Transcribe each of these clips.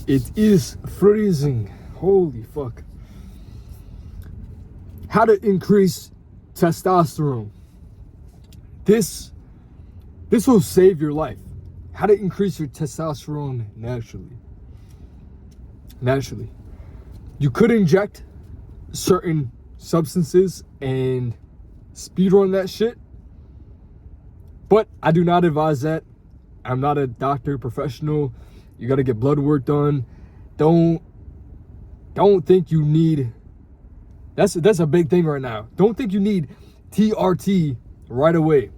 It is freezing. Holy fuck. How to increase testosterone. This will save your life. How to increase your testosterone naturally. You could inject certain substances and speedrun that shit, but I do not advise that. I'm not a doctor, professional. You gotta get blood work done. Don't think you need, that's a big thing right now. Don't think you need TRT right away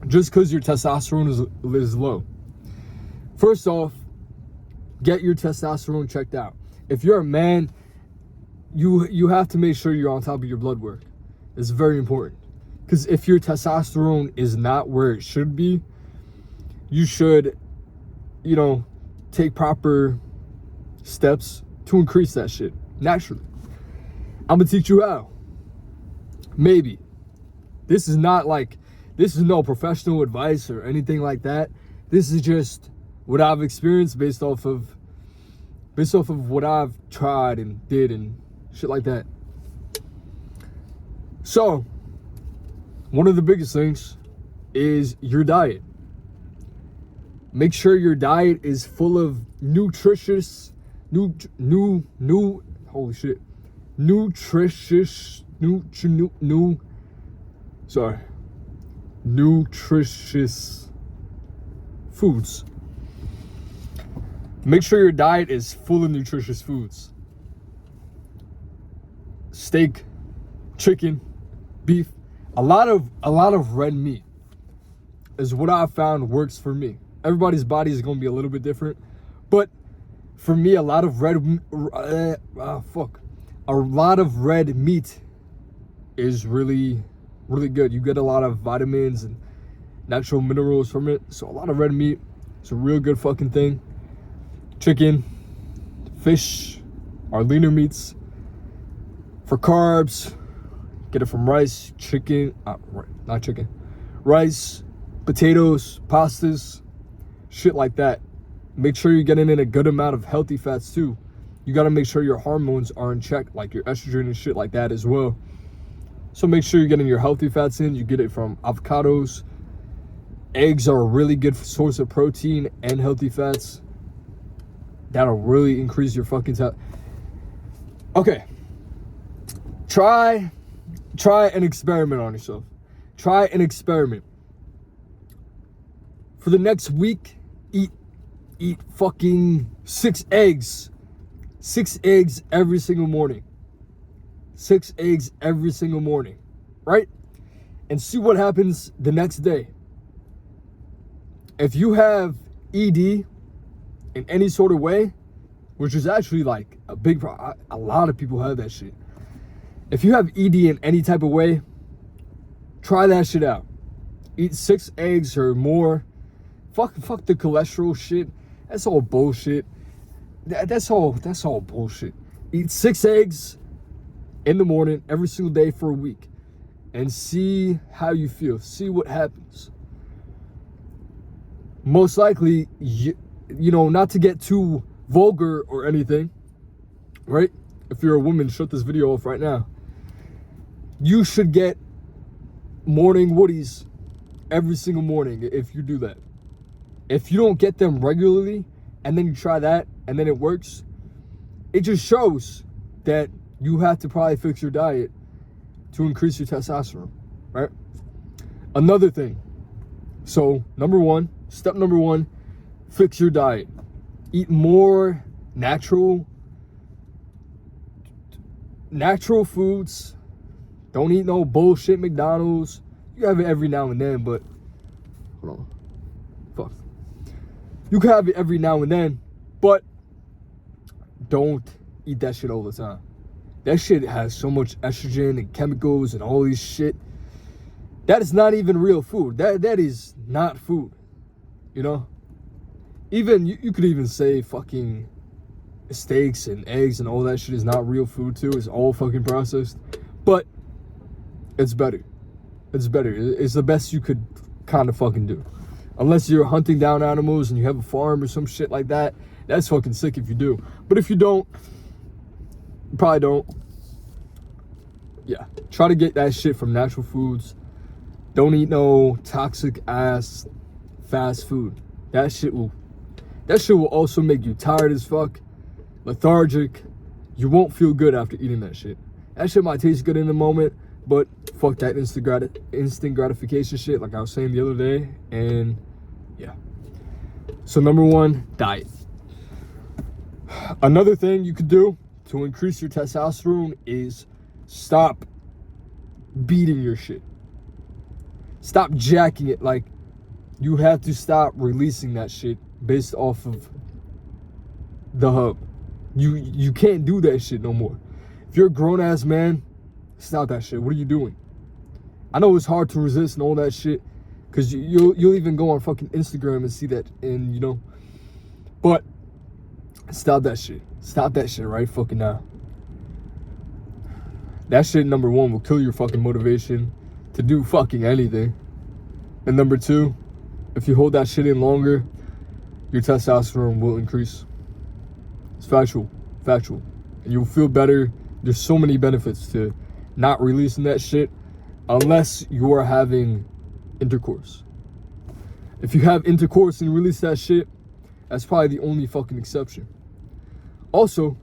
just because your testosterone is low. First off, get your testosterone checked out. If you're a man, you have to make sure you're on top of your blood work. It's very important. Because if your testosterone is not where it should be, you should, take proper steps to increase that shit naturally. I'm gonna teach you how. Maybe. This is no professional advice or anything like that. This is just what I've experienced based off of what I've tried and did and shit like that. So, one of the biggest things is your diet. Make sure your diet is full of nutritious foods. Make sure your diet is full of nutritious foods. Steak, chicken, beef, a lot of red meat is what I've found works for me. Everybody's body is going to be a little bit different, but for me, a lot of red meat is really, really good. You get a lot of vitamins and natural minerals from it. So a lot of red meat is a real good fucking thing. Chicken, fish are leaner meats. For carbs, get it from rice, rice, potatoes, pastas, shit like that. Make sure you're getting in a good amount of healthy fats too. You got to make sure your hormones are in check, like your estrogen and shit like that as well. So make sure you're getting your healthy fats in. You get it from avocados. Eggs are a really good source of protein and healthy fats. That'll really increase your fucking Okay. Try an experiment on yourself. Try an experiment. For the next week, eat fucking 6 eggs. 6 eggs every single morning. 6 eggs every single morning. Right? And see what happens the next day. If you have ED in any sort of way, which is actually like a big problem, a lot of people have that shit. If you have ED in any type of way, try that shit out. Eat 6 eggs or more. Fuck the cholesterol shit. That's all bullshit. That's all bullshit. Eat 6 eggs in the morning every single day for a week and see how you feel. See what happens. Most likely, not to get too vulgar or anything, right? If you're a woman, shut this video off right now. You should get morning woodies every single morning if you do that. If you don't get them regularly and then you try that and then it works, it just shows that you have to probably fix your diet to increase your testosterone, right? Another thing. So, step number one, fix your diet. Eat more natural foods. Don't eat no bullshit McDonald's. You have it every now and then, but hold on. Fuck. You can have it every now and then, but don't eat that shit all the time. That shit has so much estrogen and chemicals and all this shit. That is not even real food. That is not food. Even you could even say fucking steaks and eggs and all that shit is not real food too. It's all fucking processed. But it's better. It's better. It's the best you could kind of fucking do. Unless you're hunting down animals and you have a farm or some shit like that, That's fucking sick if you do. But if you don't, you probably don't. Yeah, try to get that shit from natural foods. Don't eat no toxic ass fast food. That shit will also make you tired as fuck, lethargic. You won't feel good after eating that shit. That shit might taste good in the moment, but fuck that instant gratification shit like I was saying the other day. And yeah. So number 1, diet. Another thing you could do to increase your testosterone is stop beating your shit. Stop jacking it. Like, you have to stop releasing that shit based off of the hub. You can't do that shit no more. If you're a grown-ass man, stop that shit. What are you doing? I know it's hard to resist and all that shit, because you'll even go on fucking Instagram and see that, and you know. But stop that shit. Stop that shit right fucking now. That shit, number 1, will kill your fucking motivation to do fucking anything. And number 2, if you hold that shit in longer, your testosterone will increase. It's factual. And you'll feel better. There's so many benefits to not releasing that shit unless you are having intercourse. If you have intercourse and you release that shit, that's probably the only fucking exception. Also,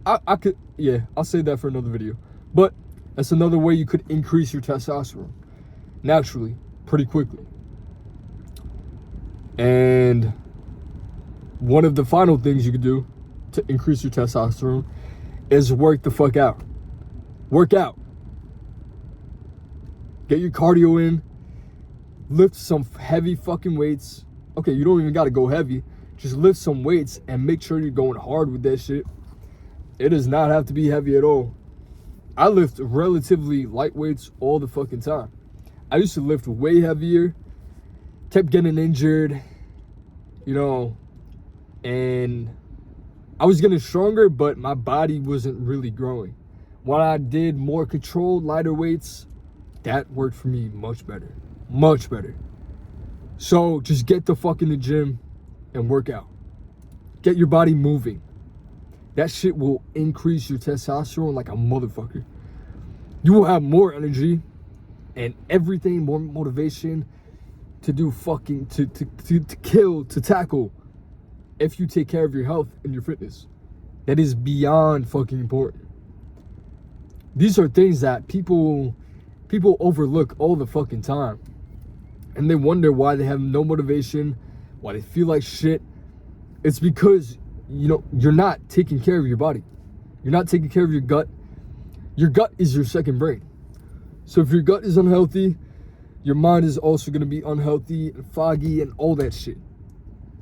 I could, yeah, I'll save that for another video. But that's another way you could increase your testosterone naturally, pretty quickly. And one of the final things you could do to increase your testosterone is work the fuck out. Work out. Get your cardio in. Lift some heavy fucking weights. Okay, you don't even gotta go heavy. Just lift some weights and make sure you're going hard with that shit. It does not have to be heavy at all. I lift relatively light weights all the fucking time. I used to lift way heavier, kept getting injured, you know, and I was getting stronger, but my body wasn't really growing. When I did more controlled, lighter weights, that worked for me much better. Much better. So just get the fuck in the gym and work out. Get your body moving. That shit will increase your testosterone like a motherfucker. You will have more energy and everything, more motivation to do fucking, to kill, to tackle, if you take care of your health and your fitness. That is beyond fucking important. These are things that people overlook all the fucking time. And they wonder why they have no motivation, why they feel like shit. It's because, you know, you're not taking care of your body. You're not taking care of your gut. Your gut is your second brain. So if your gut is unhealthy, your mind is also going to be unhealthy and foggy and all that shit.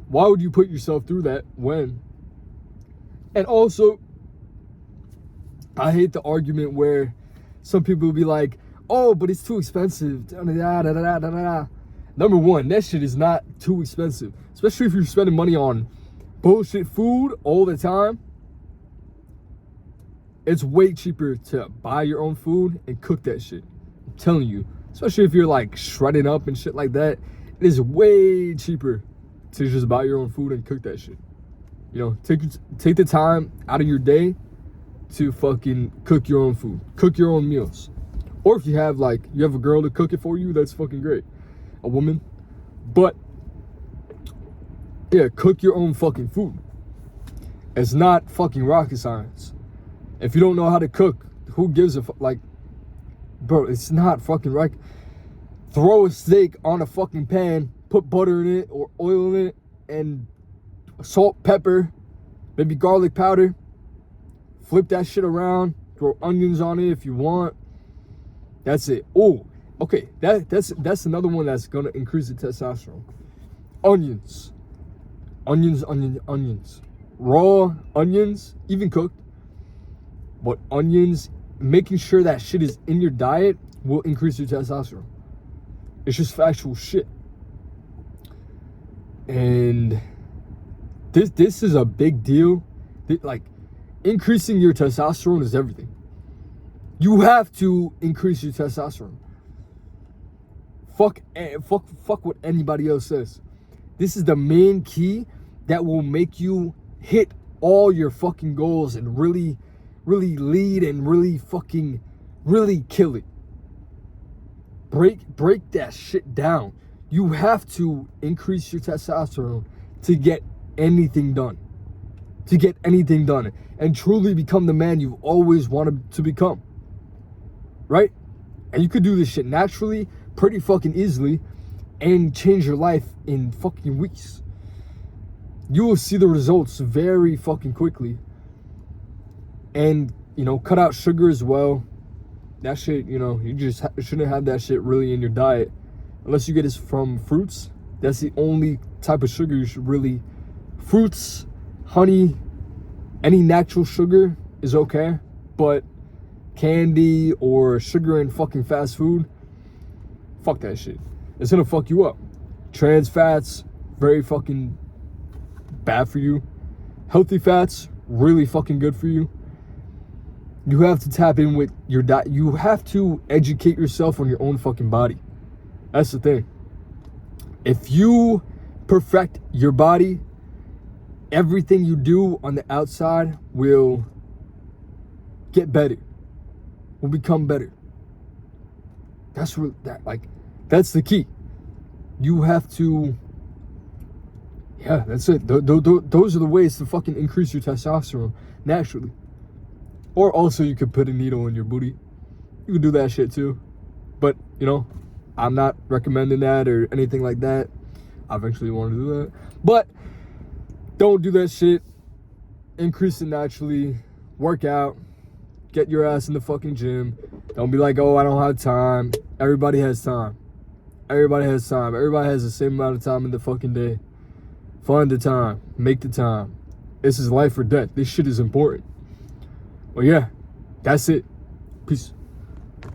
Why would you put yourself through that when? And also, I hate the argument where some people will be like, oh, but it's too expensive. Number 1, that shit is not too expensive. Especially if you're spending money on bullshit food all the time. It's way cheaper to buy your own food and cook that shit. I'm telling you. Especially if you're like shredding up and shit like that. It is way cheaper to just buy your own food and cook that shit. You know, take the time out of your day to fucking cook your own food. Cook your own meals. Or if you have a girl to cook it for you, that's fucking great. A woman. But yeah, cook your own fucking food. It's not fucking rocket science. If you don't know how to cook, who gives a fuck? Like, bro, it's not fucking right. Throw a steak on a fucking pan, put butter in it or oil in it, and salt, pepper, maybe garlic powder. Flip that shit around. Throw onions on it if you want. That's it. Oh, okay. That's another one that's gonna increase the testosterone. Onions. Onions. Raw onions, even cooked. But onions, making sure that shit is in your diet will increase your testosterone. It's just factual shit. And this is a big deal. Like, increasing your testosterone is everything. You have to increase your testosterone. Fuck what anybody else says. This is the main key that will make you hit all your fucking goals and really lead and really kill it. Break that shit down. You have to increase your testosterone to get anything done. To get anything done and truly become the man you've always wanted to become. Right? And you could do this shit naturally, pretty fucking easily, and change your life in fucking weeks. You will see the results very fucking quickly. And, you know, cut out sugar as well. That shit, you know, you just shouldn't have that shit really in your diet. Unless you get it from fruits. That's the only type of sugar you should really... Fruits, honey, any natural sugar is okay. But candy or sugar in fucking fast food, fuck that shit. It's gonna fuck you up. Trans fats, very fucking bad for you. Healthy fats, really fucking good for you. You have to tap in with your diet. You have to educate yourself on your own fucking body. That's the thing. If you perfect your body, everything you do on the outside will get better. Will become better. That's the key. You have to, yeah, that's it. Those are the ways to fucking increase your testosterone naturally. Or also you could put a needle in your booty. You could do that shit too. But, you know, I'm not recommending that or anything like that. I eventually want to do that. But don't do that shit. Increase it naturally. Work out. Get your ass in the fucking gym. Don't be like, oh, I don't have time. Everybody has time. Everybody has time. Everybody has the same amount of time in the fucking day. Find the time. Make the time. This is life or death. This shit is important. Well, yeah, that's it. Peace.